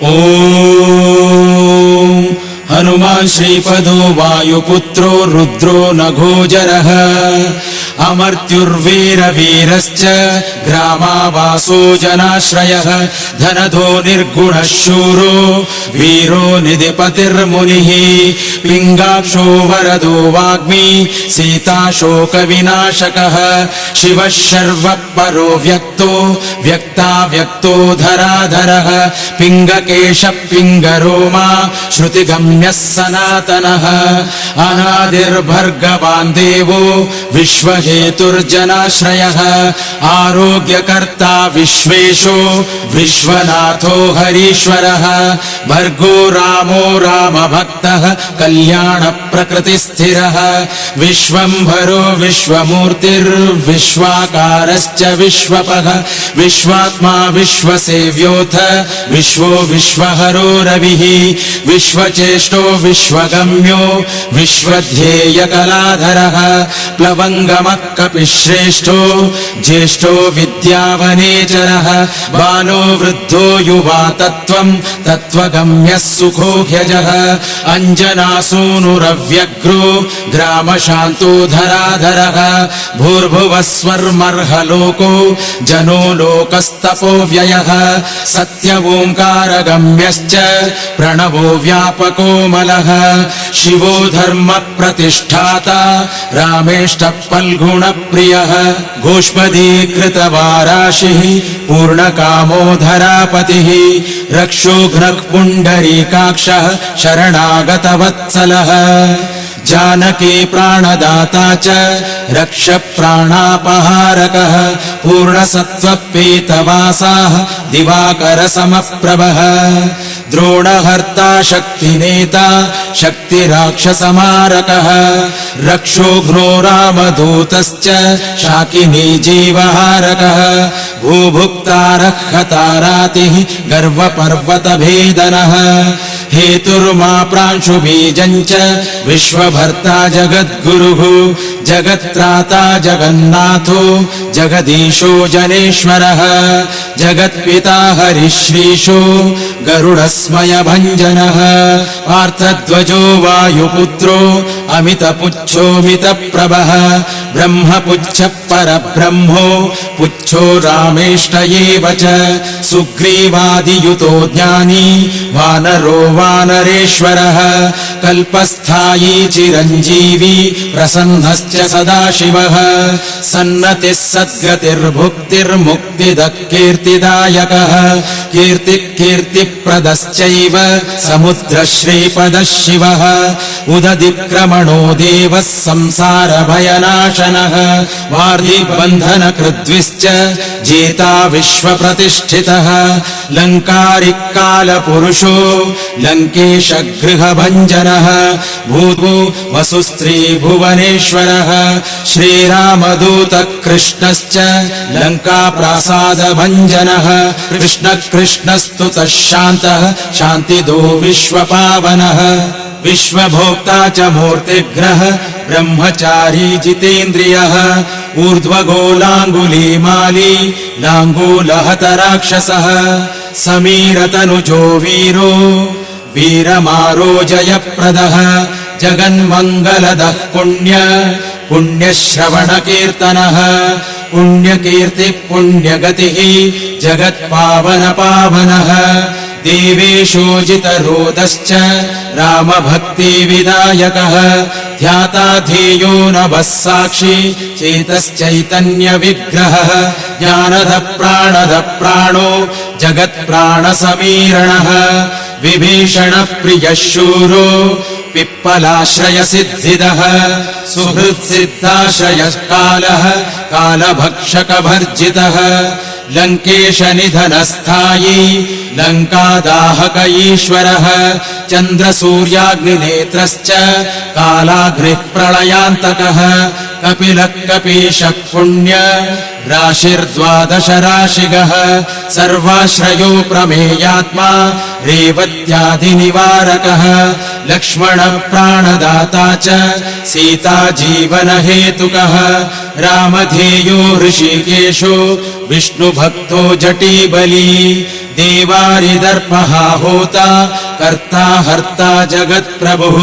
ಓಂ ಹನುಮಾನ್ ಶ್ರೀಪದೋ ವಾಯುಪುತ್ರೋ ರುದ್ರೋ ನಘೋಜರಃ ಅಮರ್ತ್ಯುರ್ವೀರವೀರಶ್ಚ ಗ್ರಾಮಾವಾಸೋ ಜನಾಶ್ರಯಃ ಧನಧೋ ನಿರ್ಗುಣಃ ಶೂರೋ ವೀರೋ ನಿಧಿಪತಿರ್ಮುನಿಃ ಪಿಂಗಾಕ್ಷೋ ವರದೋ ವಾಗ್ಮಿ ಸೀತಾಶೋಕ ವಿನಾಶಕಃ ಶಿವಃ ಸರ್ವಪರೋ ವ್ಯಕ್ತೋ ವ್ಯಕ್ತಾವ್ಯಕ್ತೋ ಧರಾಧರಃ ಪಿಂಗಕೇಶ ಪಿಂಗರೋಮಾ ಶ್ರುತಿಗಮ್ಯಃ ಸನಾತನಃ ಅನಾದಿರ್ಭರ್ಗವಾನ್ ದೇವೋ ವಿಶ್ವಹೇತುರ್ಜನಾಶ್ರಯಃ ಆರೋಗ್ಯಕರ್ತಾ ವಿಶ್ವೇಶೋ ವಿಶ್ವನಾಥೋ ಹರೀಶ್ವರಃ ಭರ್ಗೋ ರಾಮೋ ರಾಮಭಕ್ತಃ ಕಲ್ಯಾಣ ಪ್ರಕೃತಿಸ್ಥಿರಃ ವಿಶ್ವಂಭರೋ ವಿಶ್ವಮೂರ್ತಿರ್ವಿಶ್ವಾಕಾರಶ್ಚ ವಿಶ್ವಪಃ ವಿಶ್ವಾತ್ಮಾ ವಿಶ್ವಸೇವ್ಯೋಥ ವಿಶ್ವೋ ವಿಶ್ವಹರೋ ರವಿಃ ವಿಶ್ವಚೇಷ್ಟೋ ವಿಶ್ವಗಮ್ಯೋ ವಿಶ್ವಧ್ಯೇಯಕಲಾಧರಃ ಪ್ಲವಂಗಮಃ ಕಪಿಶ್ರೇಷ್ಠೋ ಜ್ಯೇಷ್ಠೋ ವಿದ್ಯಾವನೇಚರಃ ಬಾಲೋ ವೃದ್ಧೋ ಯುವಾ ತತ್ವಂ ತತ್ವಗಮ್ಯಃ ಸುಖೋಹ್ಯಜಃ ಅಂಜನಾಸೂನುರವ್ಯಗ್ರೋ ಗ್ರಾಮಶಾಂತೋ ಧರಾಧರಃ ಭೂರ್ಭುವಸ್ವರ್ಮರ್ಹಲೋಕೋ ಜನೋ ಲೋಕಸ್ತಪೋವ್ಯಯಃ ಸತ್ಯ ಓಂಕಾರಗಮ್ಯಶ್ಚ ಪ್ರಣವೋ ವ್ಯಾಪಕೋಮಲಃ ಶಿವೋ ಧರ್ಮ ಪ್ರತಿಷ್ಠಾತಾ ರಾಮೇಷ್ಟ ಫಲ್ಗುಣ ಪ್ರಿಯಃ ಗೋಷ್ಪದೀಕೃತವಾರಾಶಿಃ ಪೂರ್ಣಕಾಮೋ ಧರಾಪತಿಃ ರಕ್ಷೋಘ್ನಃ ಪುಂಡರೀಕಾಕ್ಷಃ ಶರಣಾಗತವತ್ಸಲಃ जानकी प्राणदाता च रक्ष प्राणापहारकः पूर्णसत्त्वपीतवासाः दिवाकर समप्रभः द्रोणहर्ता शक्तिनेता शक्तिराक्षसमारकः रक्षोघ्नो रामदूतश्च शाकिनी जीवहारकः भूभुक्तारः हतारातिः गर्वपर्वतभेदनः हेतुर्मा प्रांशुबीजञ्च विश्वभर्ता जगद्गुरुः जगत्त्राता जगन्नाथो जगदीशो जनेश्वरः जगत्पिता हरिश्रीशो गरुडस्मयभञ्जनः पार्थध्वजो वायुपुत्रो अमितपुच्छोऽमितप्रभः ब्रह्मपुच्छः परब्रह्मो पुच्छो रामेष्ट एव च सुग्रीवादियुतो ज्ञानी वानरो वानरेश्वरः कल्पस्थायी चिरञ्जीवी प्रसन्नश्च सदाशिवः सन्नतिः सद्गतिर्भुक्तिर्मुक्तिदः कीर्तिदायकः कीर्तिः कीर्तिप्रदश्चैव समुद्रः श्रीपदः शिवः उदधिक्रमणो देवः संसारभयनाशनः वार्धिबन्धनकृद्विश्च जेता विश्वप्रतिष्ठितः लङ्कारिकालपुरुषो लङ्केशगृहभञ्जनः भूतो वसुस्त्रीभुवनेश्वरः श्रीरामदूतः कृष्णश्च लङ्काप्रासादभञ्जनः कृष्णकृष्णस्तुतः शान्तः शान्तिदो विश्वपावनः विश्वभोक्ता च मूर्तिग्रह ब्रह्मचारी जितेन्द्रियः ऊर्ध्वगोलाङ्गुलीमाली लाङ्गूलहतराक्षसः समीरतनुजो वीरो वीरमारोजयप्रदः जगन्मङ्गलदः पुण्यश्रवणकीर्तनः पुण्यकीर्तिः पुण्यगतिः जगत्पावनपावनः देवेशोजितरोदश्च रामभक्तिविदायकः ध्याता ध्येयो नभः साक्षी चेतश्चैतन्यविग्रहः ज्ञानदः प्राणो जगत्प्राणसमीरणः विभीषणप्रियः शूरो पिप्पलाश्रयसिद्धिदः सुहृत्सिद्धाश्रयः कालः कालभक्षकभर्जितः लङ्केशनिधनस्थायी लङ्कादाहक ईश्वरः चन्द्रसूर्याग्निनेत्रश्च कालाग्निः प्रलयान्तकः कपिलः कपीशः पुण्य राशिर्द्वादश राशिगः सर्वाश्रयो प्रमेयात्मा रेवत्यादिनिवारकः लक्ष्मणः प्राणदाता च सीता जीवनहेतुकः रामधेयो ऋषिकेशो विष्णुभक्तो जटीबली देवारिदर्पहा होता कर्ता हर्ता जगत्प्रभुः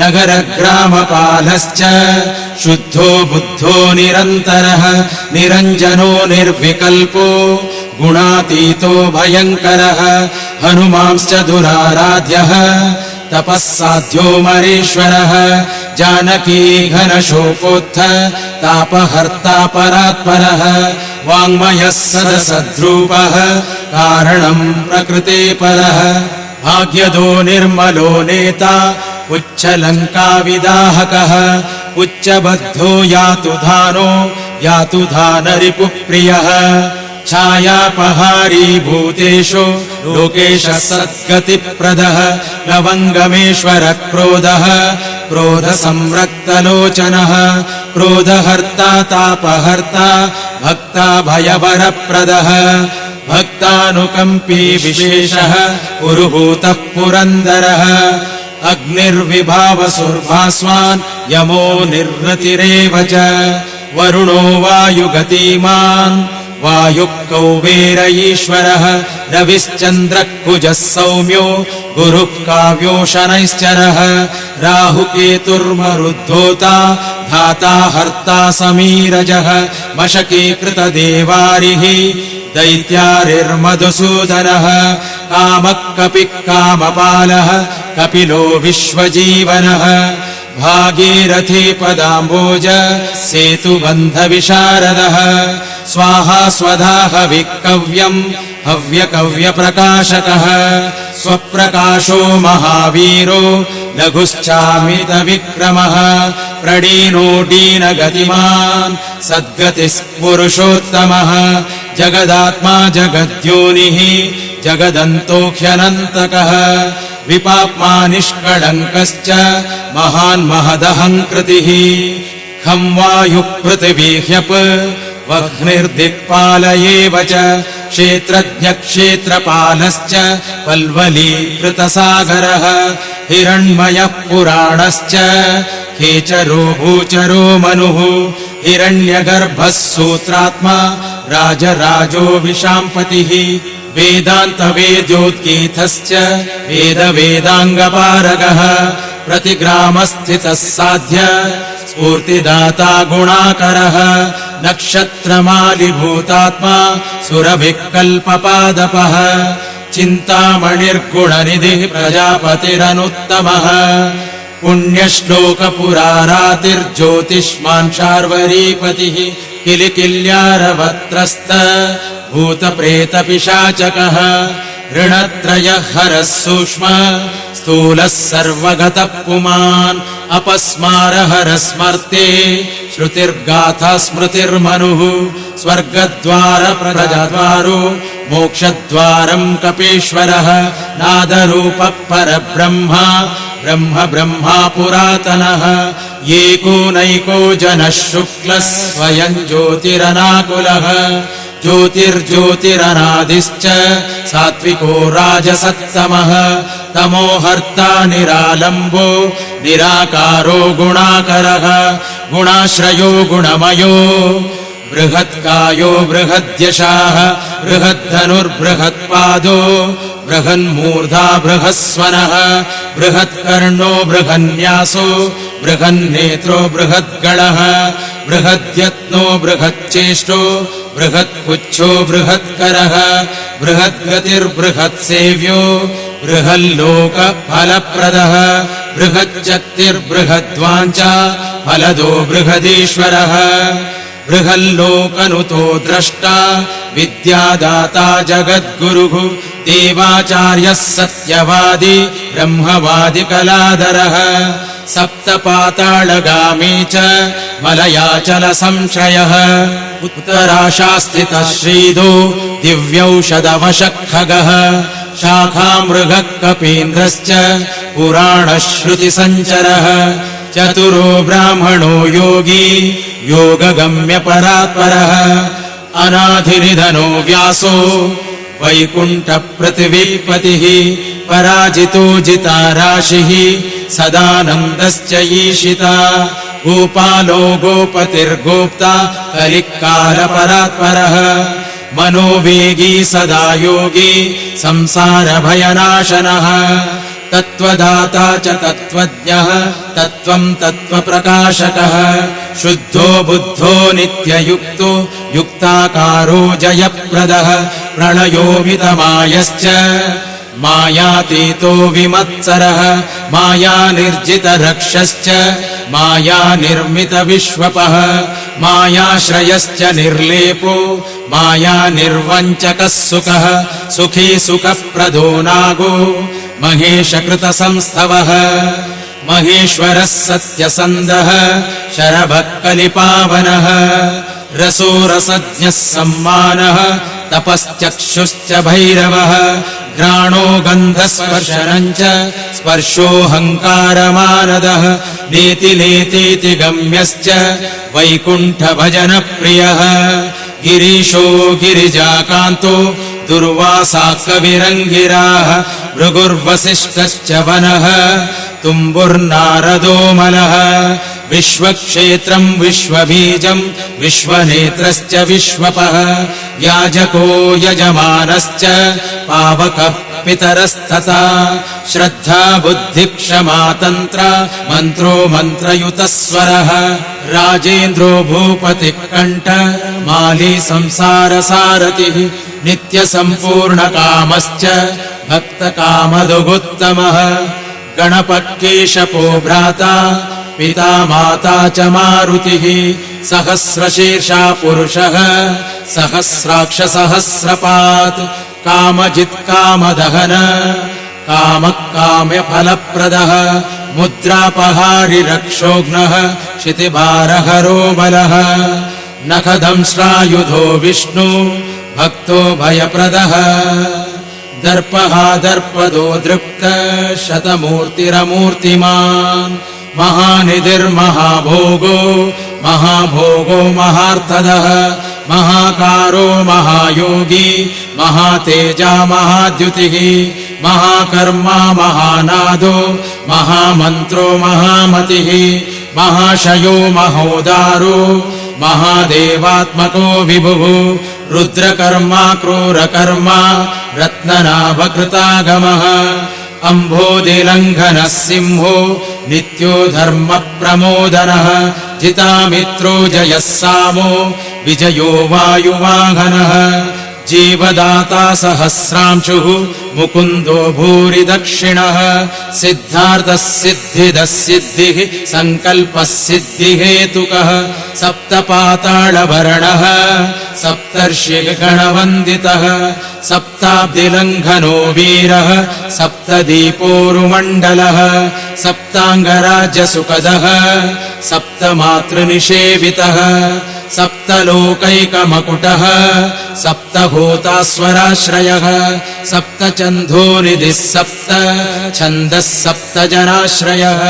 नगरग्रामपालश्च शुद्धो बुद्धो निरन्तरः निरञ्जनो निर्विकल्पो गुणातीतो भयङ्करः हनुमांश्च दुराराध्यः तपःसाध्यो मरीश्वरः जानकी घनशोकोत्थ तापहर्ता परात्परः वाङ्मयः सदसद्रूपः कारणम् प्रकृते परः भाग्यदो निर्मलो नेता उच्चलङ्काविदाहकः उच्चबद्धो यातु धानरिपुप्रियः छायापहारी भूतेषु लोकेशः सद्गतिप्रदः लवङ्गमेश्वर क्रोधः क्रोधसंरक्तलोचनः क्रोधहर्ता तापहर्ता भक्ता भयवरप्रदः भक्तानुकम्पी विशेषः पुरुहूतः पुरन्दरः अग्निर्विभावसुर्भास्वान् यमो निर्वृतिरेव च वरुणो वायुगतिमान् वायुः कौबेर ईश्वरः रविश्चन्द्रः कुजः सौम्यो गुरुः काव्यो शनैश्चरः राहुकेतुर्मरुद्धोता धाता हर्ता समीरजः मशकीकृतदेवारिः दैत्यारिर्मधुसूदनः कामः कपिः कामपालः कपिलो विश्वजीवनः भागीरथी पदाम्बोज सेतुबन्धविशारदः स्वाहा स्वधा हविकव्यम् हव्यकव्यप्रकाशकः स्वप्रकाशो महावीरो लघुश्चामितविक्रमः प्रडीनोडीनगतिमान् सद्गतिस्पुरुषोत्तमः जगदात्मा जगद्योनिः जगदन्तोऽख्यनन्तकः विपाप्मा निष्कळङ्कश्च महान् महदहङ्कृतिः खं वायुः पृथिवी ह्यप वह्निर्दिक्पाल एव च क्षेत्रज्ञक्षेत्रपालश्च पल्वलीकृतसागरः हिरण्मयः पुराणश्च खेचरो भूचरो मनुः हिरण्यगर्भः सूत्रात्मा राजराजो विशाम्पतिः वेदान्तवेद्योद्गीतश्च वेदवेदाङ्गपारगः प्रतिग्रामस्थितः साध्य स्फूर्तिदाता गुणाकरः नक्षत्रमालिभूतात्मा सुरभिः कल्पपादपः चिन्तामणिर्गुणनिधिः प्रजापतिरनुत्तमः पुण्यश्लोकपुरारातिर्ज्योतिष्मान् शार्वरीपतिः किलिकिल्यारवत्रस्त भूतप्रेतपिशाचकः ऋणत्रयः हरः सूक्ष्म स्थूलः सर्वगतः पुमान् अपस्मारहरः स्मर्ते श्रुतिर्गाथा स्मृतिर्मनुः स्वर्गद्वारप्रजाद्वारो मोक्षद्वारम् कपीश्वरः नादरूपः परब्रह्मा ब्रह्मा पुरातनः एको जनः शुक्लः स्वयं ज्योतिरनाकुलः ज्योतिर्ज्योतिरनादिश्च सात्विको राजसत्तमः तमोहर्ता निरालम्बो निराकारो गुणाकरः गुणाश्रयो गुणमयो बृहत्कायो बृहद्यशाः बृहद्धनुर्बृहत्पादो बृहन्मूर्धा बृहस्वनः बृहत्कर्णो बृहन्यासो बृहन्नेत्रो बृहद्गणः बृहद्यत्नो बृहच्चेष्टो बृहत्पुच्छो बृहत्करः बृहद्गतिर्बृहत्सेव्यो बृहल्लोकफलप्रदः बृहच्चक्तिर्बृहद्वाञ्चा फलदो बृहदीश्वरः बृहल्लोकनुतो द्रष्टा विद्यादाता जगद्गुरुः देवाचार्यः सत्यवादी ब्रह्मवादि कलाधरः सप्तपातालगामी च मलयाचल संश्रयः उत्तराशास्थितः श्रीदो दिव्यौषधवशः खगः शाखामृगः कपीन्द्रश्च पुराणश्रुतिसञ्चरः चतुरो ब्राह्मणो योगी योगगम्य परात्परः अनाधिनिधनो व्यासो वैकुण्ठपृथिवीपतिः पराजितो जिताराशिः सदानन्दश्च ईशिता गोपालो गोपतिर्गोप्ता कलिकालपरात्परः मनोवेगी सदा योगी संसारभयनाशनः तत्त्वदाता च तत्त्वज्ञः तत्त्वं तत्त्वप्रकाशकः शुद्धो बुद्धो नित्ययुक्तो युक्ताकारो जयप्रदः प्रलयोमितमायश्च मायातीतो विमत्सरः मायानिर्जितरक्षश्च मायानिर्मितविश्वपः मायाश्रयश्च निर्लेपो मायानिर्वञ्चकः सुखः सुखी सुखप्रदो नागो महेशकृतसंस्थवः महेश्वरः सत्यसन्धः शरभः कलिपावनः रसोरसज्ञः सम्मानः तपश्चक्षुश्च भैरवः घ्राणो गन्धस्पर्शनं च स्पर्शोऽहङ्कारमानदः नेति नेतीति गम्यश्च वैकुण्ठभजनप्रियः गिरीशो गिरिजाकान्तो दुर्वासा कविरङ्गिराः भृगुर्वसिष्ठश्च वनः तुम्बुर्नारदो मलः विश्वक्षेत्रं विश्वबीजं विश्वनेत्रश्च विश्वपः याजको यजमानश्च पावकः पितरस्तथा श्रद्धा बुद्धिक्षमा तन्त्र मन्त्रो मन्त्रयुतस्वरः राजेन्द्रो भूपतिः कण्ठ माली संसारसारथिः नित्यसम्पूर्णकामश्च भक्तकामदुगुत्तमः गणपकेशपो भ्राता पिता माता च मारुतिः सहस्रशीर्षा पुरुषः सहस्राक्षसहस्रपात् कामजित्कामदहन कामकाम्यफलप्रदः मुद्रापहारिरक्षोघ्नः क्षितिभारहरो बलः नखदंश्रायुधो विष्णु भक्तो भयप्रदः दर्पः दर्पदो दृप्त शतमूर्तिरमूर्तिमान् महानिधिर्महाभोगो महाभोगो महार्थदः महाकारो महायोगी महातेजा महाद्युतिः महाकर्मा महानादो महामन्त्रो महामतिः महाशयो महोदारो महादेवात्मको विभुः रुद्रकर्मा क्रूरकर्मा रत्ननाभकृतागमः अम्भोदिलङ्घनः सिंहो नित्यो धर्मप्रमोदनः जितामित्रो जयः सामो विजयो वायुवाहनः जीवदाता सहस्रांशुः मुकुन्दो भूरि दक्षिणः सिद्धार्थः सिद्धिदः सिद्धिः सङ्कल्पः सिद्धिहेतुकः सप्तपातालभरणः सप्तर्षिगणवन्दितः सप्ताब्दिलङ्घनो वीरः सप्तदीपोरुमण्डलः सप्ताङ्गराज्यसुखदः सप्तमातृनिषेवितः सप्तलोकैकमकुटः सप्तहोतास्वराश्रयः सप्तचन्धोनिधिः सप्त छन्दः सप्तजनाश्रयः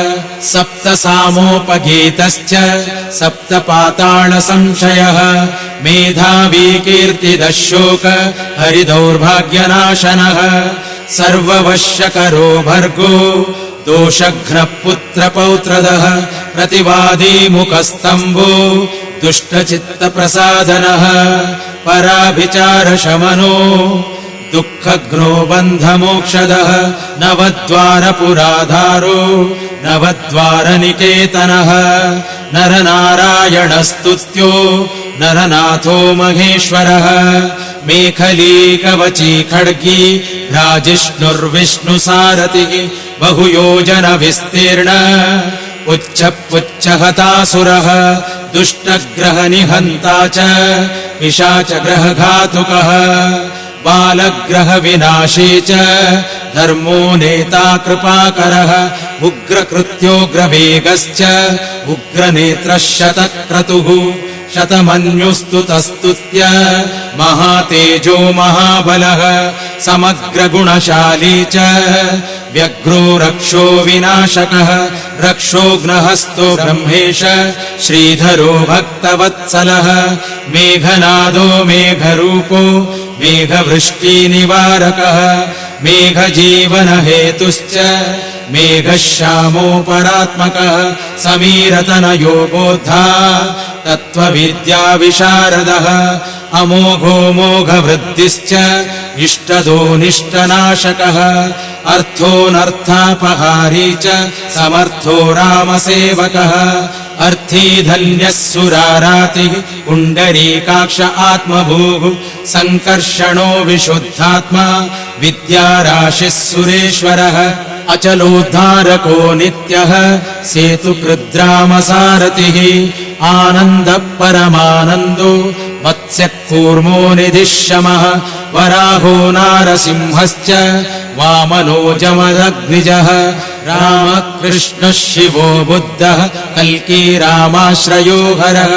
सप्तसामोपगीतश्च सप्तपातालसंशयः मेधावी कीर्तिदः शोक हरिदौर्भाग्यनाशनः सर्ववश्यकरो भर्गो दोषघ्नः पुत्रपौत्रदः प्रतिवादी मुखस्तम्भो दुष्टचित्तप्रसादनः पराभिचारशमनो दुःखघ्नो बन्धमोक्षदः नवद्वारपुराधारो नवद्वारनिकेतनः नरनारायणस्तुत्यो नरनाथो महेश्वरः मेखलीकवची खड्गी भ्राजिष्णुर्विष्णुसारथिः बहुयोजनविस्तीर्ण उच्चपुच्छहतासुरः दुष्टग्रहनिहन्ता च पिशाचग्रहघातुकः बालग्रहविनाशी च धर्मो नेता कृपाकरः उग्रकृत्योग्रवेगश्च उग्रनेत्रः शतक्रतुः शतमन्युस्तुतस्तुत्य महातेजो महाबलः समग्रगुणशाली च व्यग्रो रक्षो विनाशकः रक्षोघ्नहस्तो ब्रह्मेश श्रीधरो भक्तवत्सलः मेघनादो मेघरूपो मेघवृष्टिनिवारकः मेघजीवनहेतुश्च मेघश्यामोपरात्मकः समीरतनयो बोधा तत्त्वविद्याविशारदः अमोघो मोघवृद्धिश्च इष्टदो निष्टनाशकः अर्थोऽनर्थापहारी च समर्थो रामसेवकः अर्थी धन्यः सुरारातिः पुण्डरीकाक्ष आत्मभूः सङ्कर्षणो विशुद्धात्मा विद्याराशिः सुरेश्वरः अचलोद्धारको नित्यः सेतुकृद्रामसारथिः आनन्दः परमानन्दो मत्स्यः कूर्मो निधिशमः वराहो नारसिंहश्च वामनो जमदग्निजः रामः कृष्णः शिवो बुद्धः कल्की रामाश्रयो हरः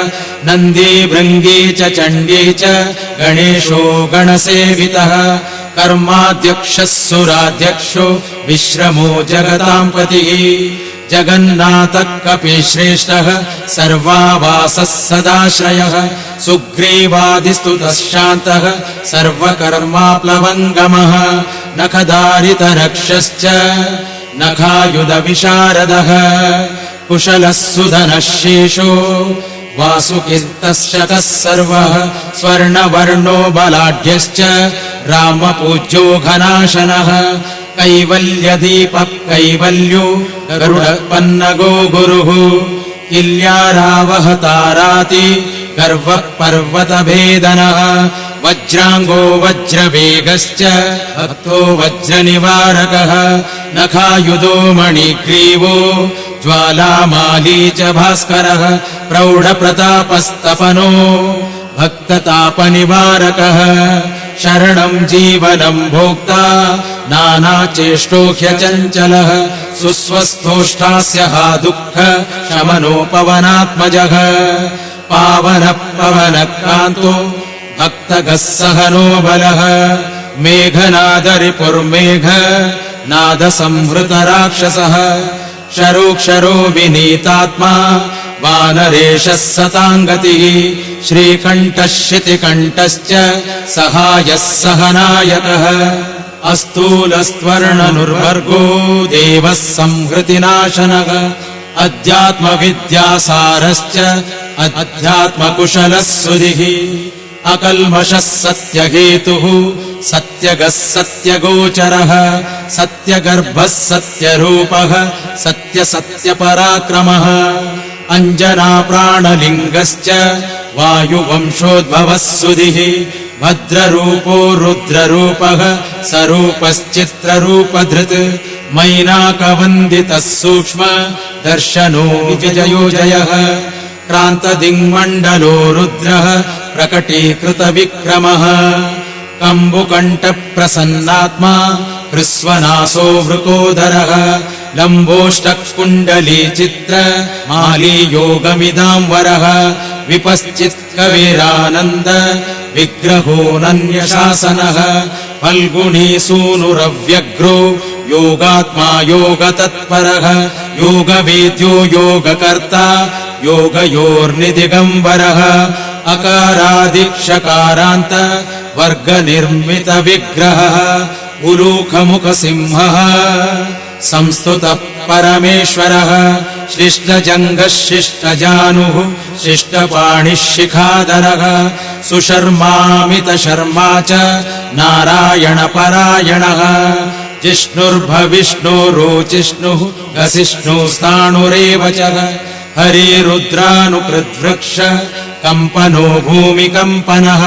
नन्दी भृङ्गी च चण्डी च गणेशो गणसेवितः कर्माध्यक्षः सुराध्यक्षो विश्रमो जगतां पतिः जगन्नाथः कपिश्रेष्ठः सर्वावासः सदाश्रयः सुग्रीवादिस्तुतः शान्तः सर्वकर्माप्लवङ्गमः नखदारितरक्षश्च नखायुधविशारदः कुशलः सुधनः शेषो वासुकीर्तः सर्वः स्वर्णवर्णो बलाढ्यश्च रामपूज्यो घनाशनः कैवल्यदीपः कैवल्यो गरुडपन्नगो गुरुः किल्यारावहताराति गर्वः पर्वतभेदनः वज्राङ्गो वज्रवेगश्च भक्तो वज्रनिवारकः नखायुधो मणिग्रीवो ज्वालामाली च भास्करः प्रौढप्रतापस्तपनो भक्ततापनिवारकः शरणं जीवनं भोक्ता नानाचेष्टो ह्यचञ्चलः सुस्वस्थोष्ठास्य हा दुःख शमनोपवनात्मजः पावनः पवनकान्तो भक्तगः सहनो बलः मेघनादरिपुर्मेघ नादसंहृतराक्षसः क्षरोक्षरो विनीतात्मा वानरेशः सताङ्गतिः श्रीकण्ठः शितिकण्ठश्च सहायः सहनायकः अस्तूलस्त्वर्णनुर्वर्गो देवः संहृतिनाशनः अध्यात्मविद्यासारश्च अध्यात्मकुशलः सुधिः अकल्मषः सत्यहेतुः सत्यगः सत्यगोचरः सत्यगर्भः सत्यरूपः सत्यसत्यपराक्रमः अञ्जनाप्राणलिङ्गश्च वायुवंशोद्भवः सुधिः भद्ररूपो रुद्ररूपः सरूपश्चित्ररूपधृत् मैनाकवन्दितः सूक्ष्म दर्शनो विजयो जयः क्रान्तदिङ्मण्डलो रुद्रः प्रकटीकृतविक्रमः कम्बुकण्ठप्रसन्नात्मा हृस्वनासो वृकोदरः लम्बोष्टकुण्डलीचित्र माली योगमिदाम्बरः विपश्चित्कविरानन्द विग्रहोऽनन्यशासनः फल्गुनी सूनुरव्यग्रो योगात्मा योगतत्परः योगवेद्यो योगकर्ता योगयोर्निदिगम्बरः अकारादिक्षकारान्त वर्गनिर्मितविग्रहः उलूखमुखसिंहः संस्तुतः परमेश्वरः शिष्टजङ्गः शिष्टजानुः शिष्टपाणिः शिखाधरः सुशर्मामितशर्मा च नारायणपरायणः जिष्णुर्भविष्णुरोचिष्णुः गसिष्णुस्ताणुरेव च हरिरुद्रानुकृद्वृक्ष कम्पनो भूमिकम्पनः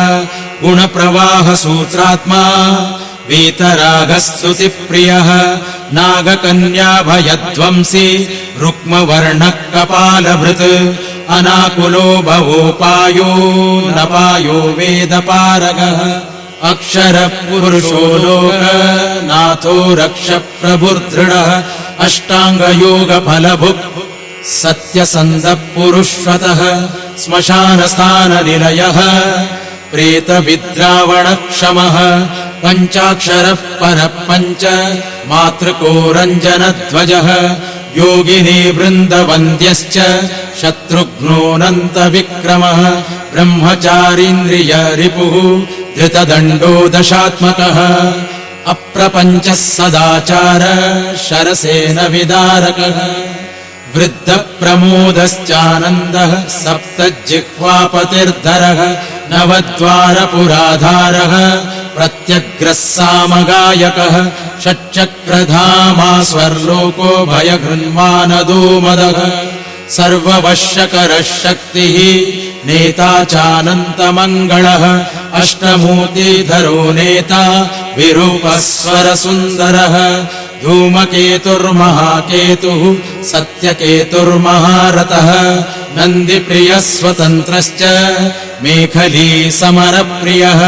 गुणप्रवाहसूत्रात्मा वीतरागस्तुतिप्रियः नागकन्याभयध्वंसी रुक्मवर्णः कपालभृत् अनाकुलो भवोपायो नपायो वेदपारगः अक्षरपुरुषो लोकनाथो रक्षप्रभुर्दृढः अष्टाङ्गयोगफलभुक् सत्यसन्धपुरुष्वतः श्मशानस्थाननिलयः प्रेतविद्रावणक्षमः पञ्चाक्षरः परः पञ्च मातृको रञ्जनध्वजः योगिनी वृन्दवन्द्यश्च शत्रुघ्नोऽनन्तविक्रमः ब्रह्मचारीन्द्रिय रिपुः धृतदण्डो दशात्मकः अप्रपञ्चः सदाचार शरसेन विदारकः वृद्धप्रमोदश्चानन्दः सप्तजिह्वापतिर्धरः नवद्वारपुराधारः प्रत्यग्रः सामगायकः षट्चक्रधामा स्वर्लोको भयगृह्मानदो मदः सर्ववश्यकरः शक्तिः नेता चानन्तमङ्गलः अष्टमूर्तिधरो नेता विरूपस्वरसुन्दरः धूमकेतुर्महाकेतुः सत्यकेतुर्महारथः नन्दिप्रियः स्वतन्त्रश्च मेखली समरप्रियः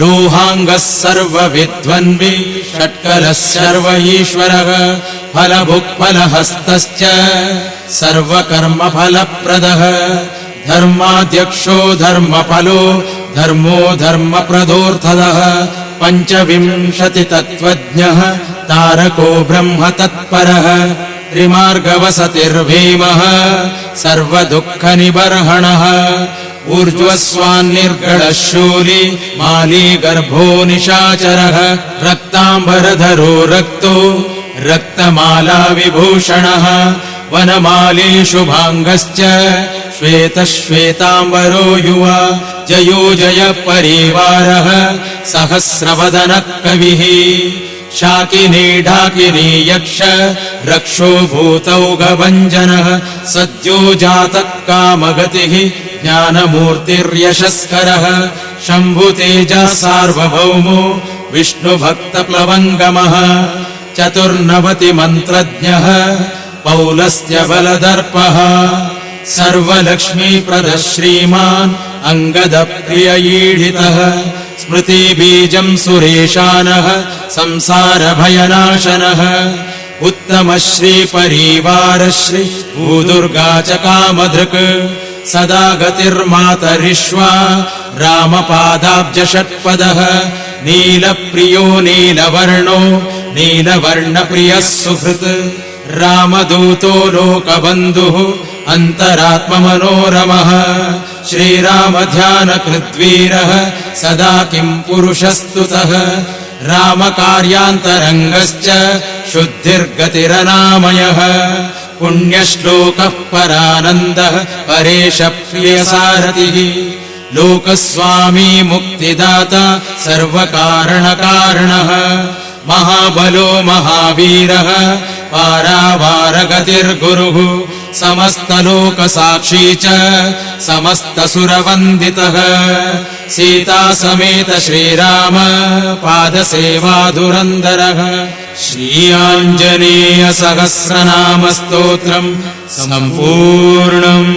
लोहाङ्गः सर्वविद्वन्वि षट्कलः सर्व ईश्वरः फलभुक्फलहस्तश्च सर्वकर्मफलप्रदः धर्माध्यक्षो धर्मफलो धर्मो धर्मप्रदोऽर्थदः पञ्चविंशतितत्त्वज्ञः तारको ब्रह्म तत्परः त्रिमार्गवसतिर्भीमः सर्वदुःखनिबर्हणः ऊर्ध्वस्वान्निर्गणः शूली माली गर्भो निशाचरः रक्ताम्बरधरो रक्तो रक्तमाला विभूषणः वनमाली शुभाङ्गश्च श्वेतश्वेताम्बरो युवा जयो जय परिवारः सहस्रवदनः कविः शाकिनी डाकिनी यक्ष रक्षो भूतौघभञ्जनः सद्यो जातः कामगतिः ज्ञानमूर्तिर्यशस्करः शम्भुतेजः सार्वभौमो विष्णुभक्तप्लवङ्गमः चतुर्नवतिमन्त्रज्ञः पौलस्त्यबलदर्पः सर्वलक्ष्मीप्रदः श्रीमान् अङ्गदप्रियईडितः स्मृतिबीजम् सुरेशानः संसारभयनाशनः उत्तमः श्रीपरिवारः श्री भूदुर्गा च कामधृक् सदा गतिर्मातरिष्वा रामपादाब्जषट्पदः नीलप्रियो नीलवर्णो नीलवर्णप्रियः सुहृत् रामदूतो लोकबन्धुः अन्तरात्ममनोरमः श्रीरामध्यानकृद्वीरः सदा किं पुरुषस्तुतः रामकार्यान्तरङ्गश्च शुद्धिर्गतिरनामयः पुण्यश्लोकः परानन्दः परेशप्रियसारथिः लोकस्वामी मुक्तिदाता सर्वकारणकारणः महाबलो महावीरः पारावारगतिर्गुरुः समस्तलोकसाक्षी च समस्तसुरवन्दितः सीतासमेत श्रीराम पादसेवाधुरन्धरः श्रीआञ्जनेयसहस्रनामस्तोत्रम् सम्पूर्णम्।